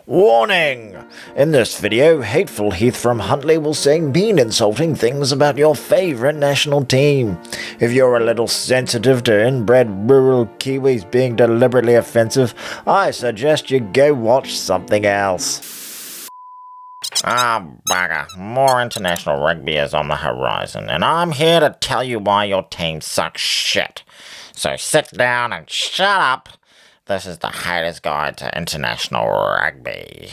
Warning! In this video, Hateful Heath from Huntley will say mean insulting things about your favourite national team. If you're a little sensitive to inbred rural Kiwis being deliberately offensive, I suggest you go watch something else. Bugger. More international rugby is on the horizon, and I'm here to tell you why your team sucks shit. So sit down and shut up. This is the Hater's Guide to International Rugby.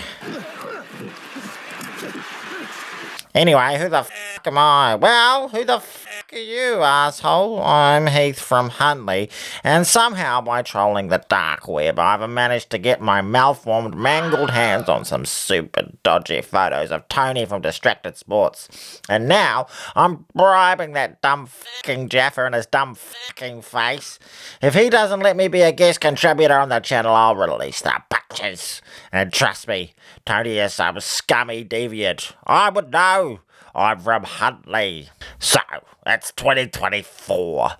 Anyway, who the f*** am I? Well, who the f*** are you, asshole? I'm Heath from Huntley, and somehow by trolling the dark web, I've managed to get my malformed, mangled hands on some super dodgy photos of Tony from Distracted Sports. And now, I'm bribing that dumb f***ing Jaffa and his dumb f***ing face. If he doesn't let me be a guest contributor on the channel, I'll release the pictures. And trust me, Tony is some scummy deviant. I would know. I'm from Huntley. So, it's 2024,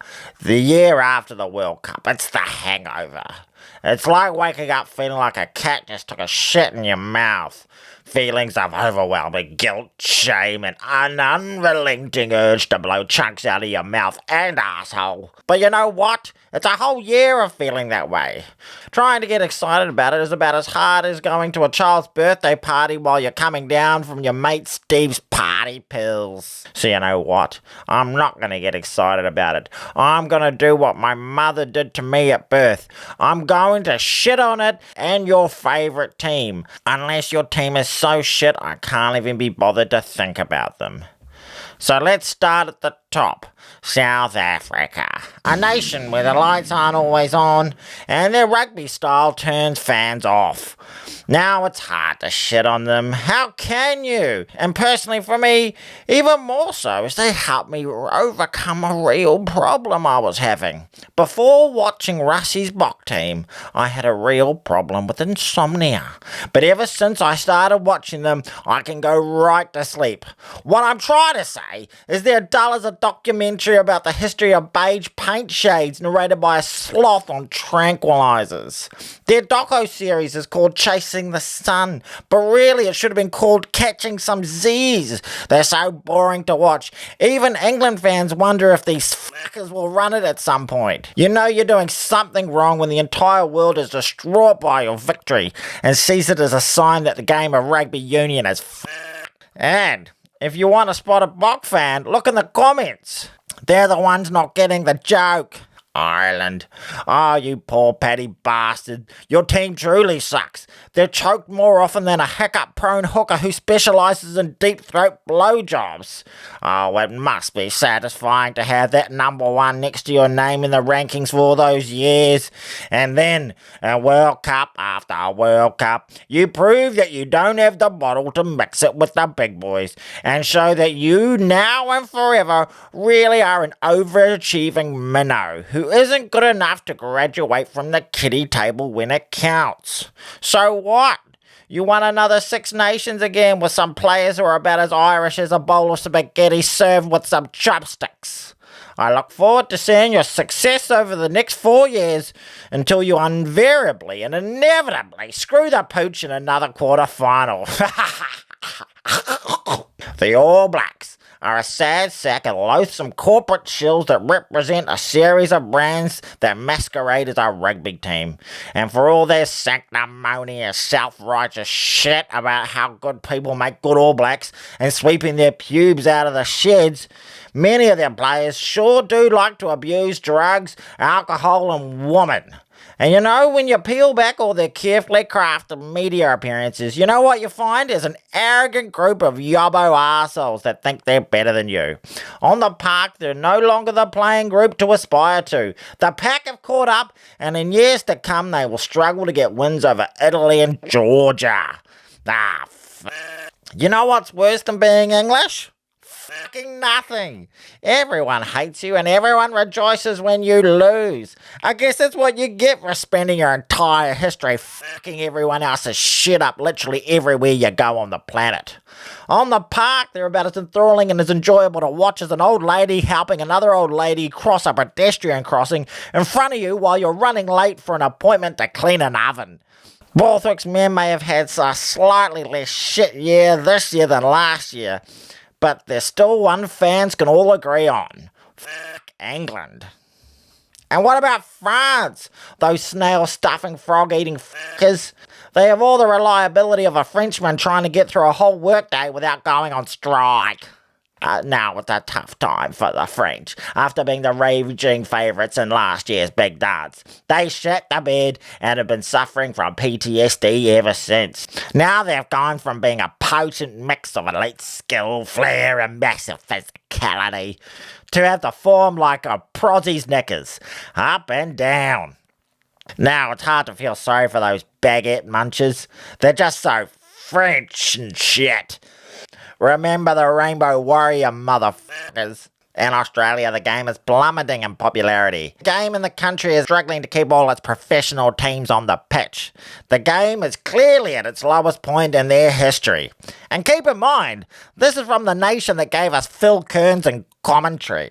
the year after the World Cup. It's the hangover. It's like waking up feeling like a cat just took a shit in your mouth. Feelings of overwhelming guilt, shame, and an unrelenting urge to blow chunks out of your mouth and asshole. But you know what? It's a whole year of feeling that way. Trying to get excited about it is about as hard as going to a child's birthday party while you're coming down from your mate Steve's party pills. So you know what? I'm not going to get excited about it. I'm going to do what my mother did to me at birth. I'm going to shit on it and your favourite team. Unless your team is so shit I can't even be bothered to think about them. So let's start at the top. South Africa, a nation where the lights aren't always on and their rugby style turns fans off. Now it's hard to shit on them. How can you? And personally for me, even more so, as they helped me overcome a real problem I was having. Before watching Russie's Bok team, I had a real problem with insomnia. But ever since I started watching them, I can go right to sleep. What I'm trying to say is they're dull as a documentary about the history of beige paint shades narrated by a sloth on tranquilizers. Their doco-series is called Chasing the Sun, but really it should have been called Catching Some Z's. They're so boring to watch. Even England fans wonder if these fuckers will run it at some point. You know you're doing something wrong when the entire world is distraught by your victory and sees it as a sign that the game of rugby union is fucked. And if you want to spot a Bok fan, look in the comments. They're the ones not getting the joke. Ireland. Oh, you poor petty bastard. Your team truly sucks. They're choked more often than a hiccup-prone hooker who specialises in deep-throat blowjobs. Oh, it must be satisfying to have that number one next to your name in the rankings for all those years. And then, a World Cup after a World Cup, you prove that you don't have the bottle to mix it with the big boys and show that you, now and forever, really are an overachieving minnow who isn't good enough to graduate from the kiddie table when it counts. So what? You won another Six Nations again with some players who are about as Irish as a bowl of spaghetti served with some chopsticks. I look forward to seeing your success over the next 4 years until you invariably and inevitably screw the pooch in another quarter final. The All Blacks are a sad sack of loathsome corporate shills that represent a series of brands that masquerade as a rugby team. And for all their sanctimonious, self-righteous shit about how good people make good All Blacks and sweeping their pubes out of the sheds, many of their players sure do like to abuse drugs, alcohol and women. And you know, when you peel back all their carefully crafted media appearances, you know what you find is an arrogant group of yobbo arseholes that think they're better than you. On the park, they're no longer the playing group to aspire to. The pack have caught up, and in years to come, they will struggle to get wins over Italy and Georgia. You know what's worse than being English? Fucking nothing. Everyone hates you and everyone rejoices when you lose. I guess that's what you get for spending your entire history fucking everyone else's shit up literally everywhere you go on the planet. On the park, they're about as enthralling and as enjoyable to watch as an old lady helping another old lady cross a pedestrian crossing in front of you while you're running late for an appointment to clean an oven. Borthwick's men may have had a slightly less shit year this year than last year, but there's still one fans can all agree on. Fuck England. And what about France? Those snail-stuffing, frog-eating fuckers. They have all the reliability of a Frenchman trying to get through a whole workday without going on strike. Now it's a tough time for the French, after being the raging favourites in last year's big dance. They shit the bed and have been suffering from PTSD ever since. Now they've gone from being a potent mix of elite skill, flair and massive physicality to have to form like a prozzy's knickers, up and down. Now it's hard to feel sorry for those baguette munchers. They're just so French and shit. Remember the Rainbow Warrior motherfuckers. In Australia, the game is plummeting in popularity. The game in the country is struggling to keep all its professional teams on the pitch. The game is clearly at its lowest point in their history. And keep in mind, this is from the nation that gave us Phil Kearns and commentary.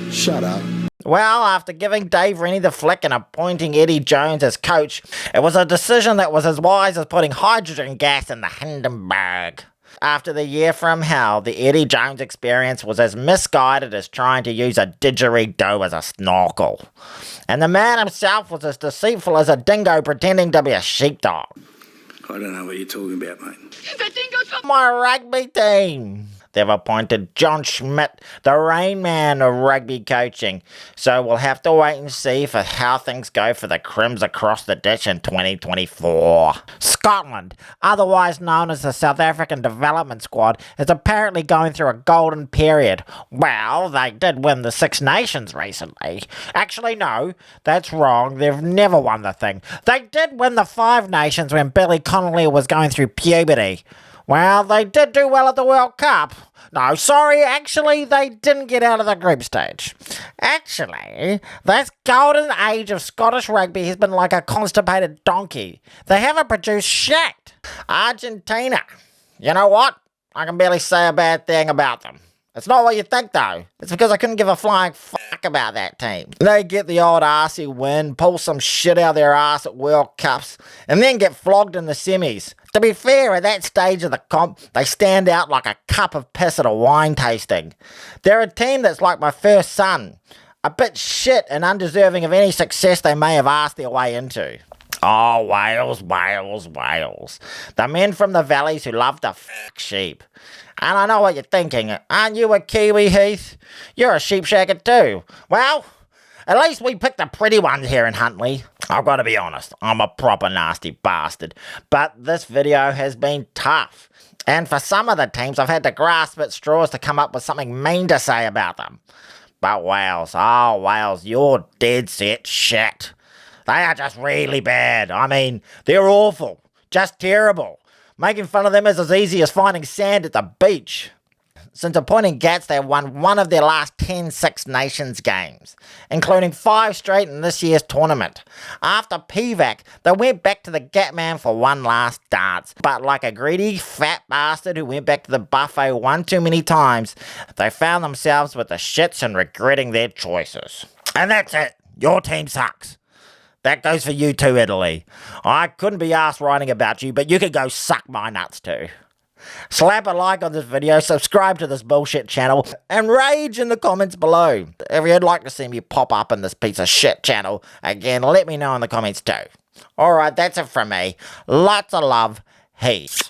Shut up. Well, after giving Dave Rennie the flick and appointing Eddie Jones as coach, it was a decision that was as wise as putting hydrogen gas in the Hindenburg. After the year from hell, the Eddie Jones experience was as misguided as trying to use a didgeridoo as a snorkel. And the man himself was as deceitful as a dingo pretending to be a sheepdog. I don't know what you're talking about, mate. My rugby team. They've appointed John Schmidt, the Rain Man of rugby coaching. So we'll have to wait and see for how things go for the Crims across the ditch in 2024. Scotland, otherwise known as the South African Development Squad, is apparently going through a golden period. Well, they did win the Six Nations recently. Actually, no, that's wrong. They've never won the thing. They did win the Five Nations when Billy Connolly was going through puberty. Well, they did do well at the World Cup. No, sorry, actually, they didn't get out of the group stage. Actually, this golden age of Scottish rugby has been like a constipated donkey. They haven't produced shit. Argentina. You know what? I can barely say a bad thing about them. It's not what you think, though. It's because I couldn't give a flying fuck about that team. They get the odd arsey win, pull some shit out of their ass at World Cups, and then get flogged in the semis. To be fair, at that stage of the comp, they stand out like a cup of piss at a wine tasting. They're a team that's like my first son. A bit shit and undeserving of any success they may have asked their way into. Oh, Wales, Wales, Wales. The men from the valleys who love to fuck sheep. And I know what you're thinking. Aren't you a Kiwi, Heath? You're a sheep shacker too. Well, at least we picked the pretty ones here in Huntly. I've got to be honest, I'm a proper nasty bastard. But this video has been tough. And for some of the teams, I've had to grasp at straws to come up with something mean to say about them. But Wales, oh Wales, you're dead set shit. They are just really bad. I mean, they're awful. Just terrible. Making fun of them is as easy as finding sand at the beach. Since appointing Gats, they won one of their last 10 Six Nations games, including 5 straight in this year's tournament. After PVAC, they went back to the Gatman for one last dance, but like a greedy fat bastard who went back to the buffet one too many times, they found themselves with the shits and regretting their choices. And that's it. Your team sucks. That goes for you too, Italy. I couldn't be arsed writing about you, but you could go suck my nuts too. Slap a like on this video, subscribe to this bullshit channel, and rage in the comments below. If you'd like to see me pop up in this piece of shit channel, again, let me know in the comments too. Alright, that's it from me. Lots of love. Heath.